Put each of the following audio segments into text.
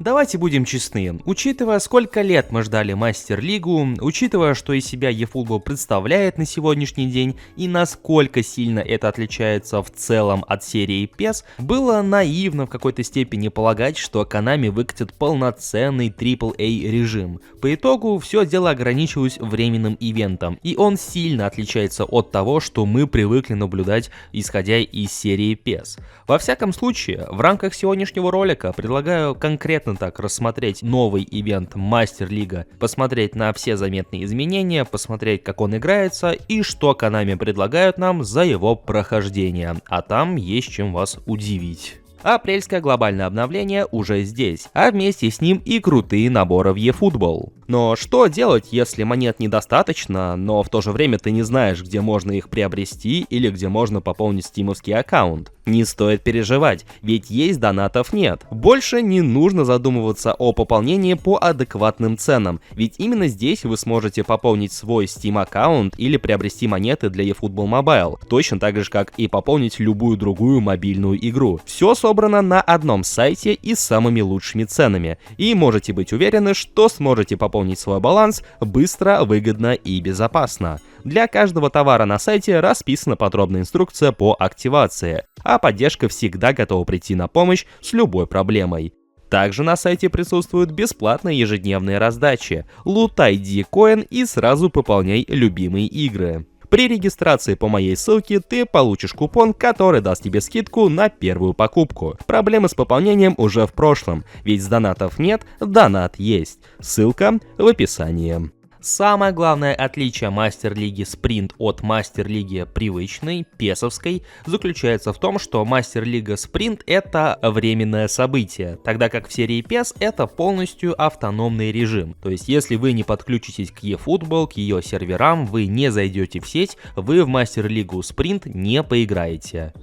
Давайте будем честны, учитывая, сколько лет мы ждали Мастер-лигу, учитывая, что из себя eFootball представляет на сегодняшний день и насколько сильно это отличается в целом от серии PES, было наивно в какой-то степени полагать, что Konami выкатит полноценный AAA режим. По итогу все дело ограничилось временным ивентом, и он сильно отличается от того, что мы привыкли наблюдать, исходя из серии PES. Во всяком случае, в рамках сегодняшнего ролика предлагаю конкретно так рассмотреть новый ивент Мастер-лига, посмотреть на все заметные изменения, посмотреть, как он играется и что Konami предлагают нам за его прохождение, а там есть чем вас удивить. Апрельское глобальное обновление уже здесь, а вместе с ним и крутые наборы в eFootball. Но что делать, если монет недостаточно, но в то же время ты не знаешь, где можно их приобрести или где можно пополнить стимовский аккаунт? Не стоит переживать, ведь есть донатов нет. Больше не нужно задумываться о пополнении по адекватным ценам, ведь именно здесь вы сможете пополнить свой Steam аккаунт или приобрести монеты для eFootball Mobile, точно так же, как и пополнить любую другую мобильную игру. Все собрано на одном сайте и с самыми лучшими ценами, и можете быть уверены, что сможете пополнить свой баланс быстро, выгодно и безопасно. Для каждого товара на сайте расписана подробная инструкция по активации, а поддержка всегда готова прийти на помощь с любой проблемой. Также на сайте присутствуют бесплатные ежедневные раздачи. Лутай D-Coin и сразу пополняй любимые игры. При регистрации по моей ссылке ты получишь купон, который даст тебе скидку на первую покупку. Проблемы с пополнением уже в прошлом, ведь с донатов нет, донат есть. Ссылка в описании. Самое главное отличие Мастер-лиги Sprint от Мастер-лиги привычной, песовской, заключается в том, что Мастер-лига Sprint это временное событие, тогда как в серии PES это полностью автономный режим. То есть если вы не подключитесь к eFootball, к ее серверам, вы не зайдете в сеть, вы в Мастер-лигу Sprint не поиграете.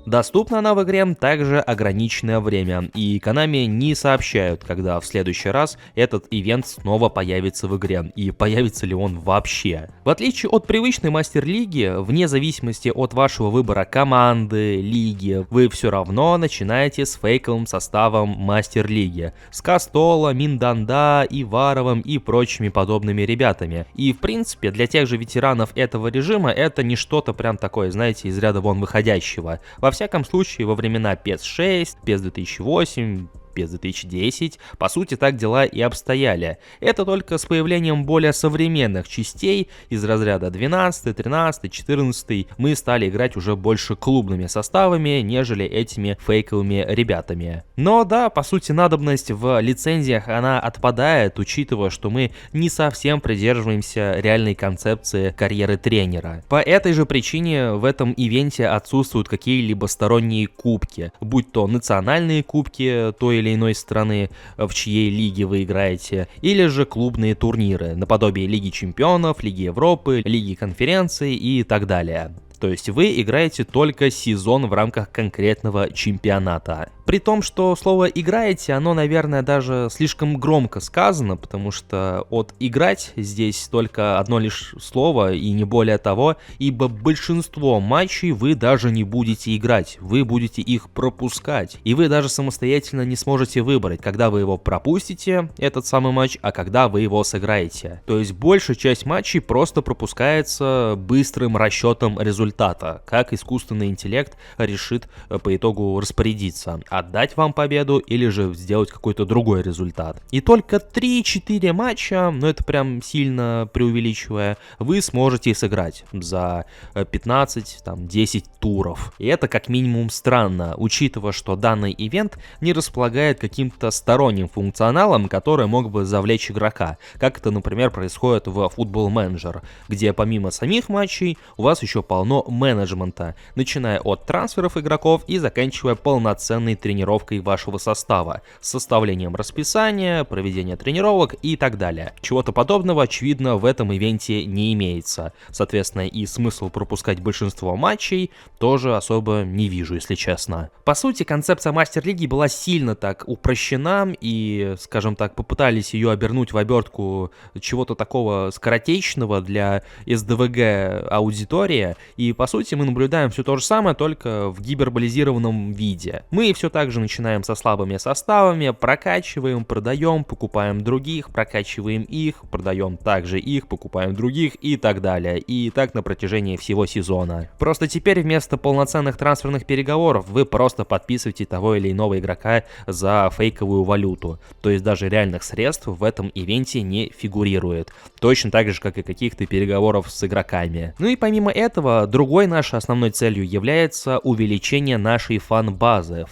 Доступна она в игре также ограниченное время, и Konami не сообщают, когда в следующий раз этот ивент снова появится в игре, и появится ли он вообще. В отличие от привычной Мастер-лиги, вне зависимости от вашего выбора команды, лиги, вы все равно начинаете с фейковым составом Мастер-лиги, с Кастола, Минданда, Иваровым и прочими подобными ребятами. И в принципе для тех же ветеранов этого режима это не что-то прям такое, знаете, из ряда вон выходящего. Во всяком случае, во времена PES 6, PES 2008, PES 2010, по сути, так дела и обстояли. Это только с появлением более современных частей из разряда 12, 13, 14 мы стали играть уже больше клубными составами, нежели этими фейковыми ребятами. Но да, по сути, надобность в лицензиях она отпадает, учитывая, что мы не совсем придерживаемся реальной концепции карьеры тренера. По этой же причине в этом ивенте отсутствуют какие-либо сторонние кубки, будь то национальные кубки той или иной страны, в чьей лиге вы играете, или же клубные турниры, наподобие Лиги Чемпионов, Лиги Европы, Лиги Конференций и так далее. То есть вы играете только сезон в рамках конкретного чемпионата. При том, что слово «играете», оно, наверное, даже слишком громко сказано, потому что от «играть» здесь только одно лишь слово и не более того, ибо большинство матчей вы даже не будете играть, вы будете их пропускать, и вы даже самостоятельно не сможете выбрать, когда вы его пропустите, этот самый матч, а когда вы его сыграете. То есть большая часть матчей просто пропускается быстрым расчетом результата, как искусственный интеллект решит по итогу распорядиться. Отдать вам победу или же сделать какой-то другой результат. И только 3-4 матча, но это прям сильно преувеличивая, вы сможете сыграть за 15-10 туров. И это как минимум странно, учитывая, что данный ивент не располагает каким-то сторонним функционалом, который мог бы завлечь игрока, как это, например, происходит в Football Manager, где помимо самих матчей у вас еще полно менеджмента, начиная от трансферов игроков и заканчивая полноценной тренировкой вашего состава, с составлением расписания, проведением тренировок и так далее. Чего-то подобного, очевидно, в этом ивенте не имеется. Соответственно, и смысл пропускать большинство матчей тоже особо не вижу, если честно. По сути, концепция Мастер-лиги была сильно так упрощена, и, скажем так, попытались ее обернуть в обертку чего-то такого скоротечного для СДВГ аудитории, и, по сути, мы наблюдаем все то же самое, только в гиперболизированном виде. Мы все так же начинаем со слабыми составами, прокачиваем, продаем, покупаем других, прокачиваем их, продаем также их, покупаем других и так далее. И так на протяжении всего сезона. Просто теперь вместо полноценных трансферных переговоров вы просто подписываете того или иного игрока за фейковую валюту. То есть даже реальных средств в этом ивенте не фигурирует. Точно так же, как и каких-то переговоров с игроками. Ну и помимо этого, другой нашей основной целью является увеличение нашей фан-базы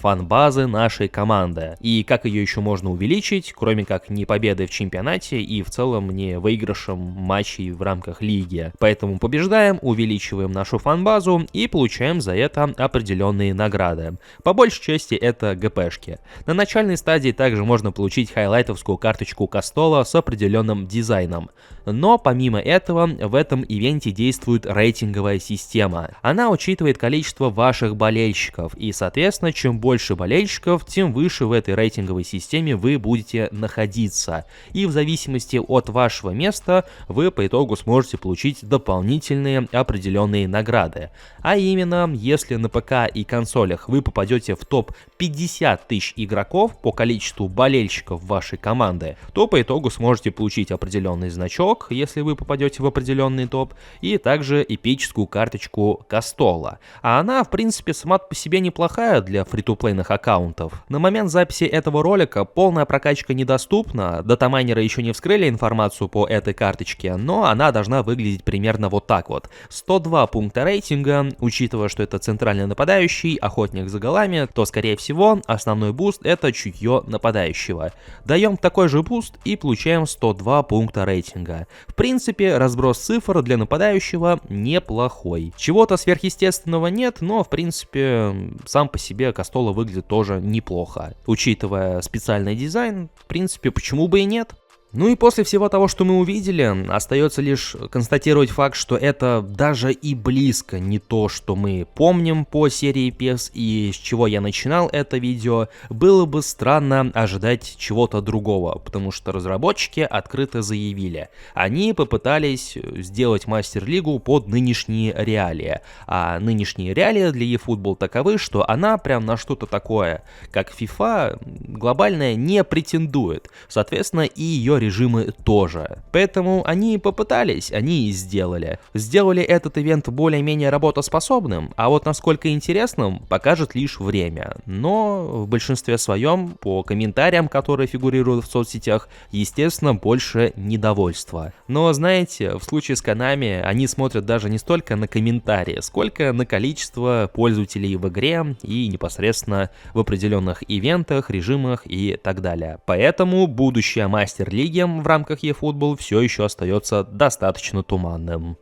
нашей команды. И как ее еще можно увеличить, кроме как не победой в чемпионате и в целом не выигрышем матчей в рамках лиги. Поэтому побеждаем, увеличиваем нашу фан-базу и получаем за это определенные награды. По большей части это ГПшки. На начальной стадии также можно получить хайлайтовскую карточку Кастола с определенным дизайном. Но помимо этого, в этом ивенте действует рейтинговая система. Она учитывает количество ваших болельщиков, и, соответственно, чем больше болельщиков, тем выше в этой рейтинговой системе вы будете находиться. И в зависимости от вашего места, вы по итогу сможете получить дополнительные определенные награды. А именно, если на ПК и консолях вы попадете в топ 50 тысяч игроков по количеству болельщиков вашей команды, то по итогу сможете получить определенный значок, если вы попадете в определенный топ, и также эпическую карточку Кастола. А она, в принципе, сама по себе неплохая для фри-то-плейных аккаунтов. На момент записи этого ролика полная прокачка недоступна, датамайнеры еще не вскрыли информацию по этой карточке, но она должна выглядеть примерно вот так вот. 102 пункта рейтинга, учитывая, что это центральный нападающий, охотник за голами, то, скорее всего, основной буст это чутье нападающего. Даем такой же буст и получаем 102 пункта рейтинга. В принципе, разброс цифр для нападающего неплохой. Чего-то сверхъестественного нет, но, в принципе, сам по себе Кастола выглядит тоже неплохо. Учитывая специальный дизайн, в принципе, почему бы и нет? Ну и после всего того, что мы увидели, остается лишь констатировать факт, что это даже и близко не то, что мы помним по серии PES, и с чего я начинал это видео. Было бы странно ожидать чего-то другого, потому что разработчики открыто заявили. Они попытались сделать Мастер-лигу под нынешние реалии, а нынешние реалии для eFootball таковы, что она прям на что-то такое, как FIFA, глобальная не претендует. Соответственно, и ее режимы тоже. Поэтому они попытались, они и сделали. Сделали этот ивент более-менее работоспособным, а вот насколько интересным, покажет лишь время. Но в большинстве своем, по комментариям, которые фигурируют в соцсетях, естественно, больше недовольства. Но знаете, в случае с Konami они смотрят даже не столько на комментарии, сколько на количество пользователей в игре и непосредственно в определенных ивентах, режимах и так далее. Поэтому будущее Мастер-лиги в рамках eFootball все еще остается достаточно туманным.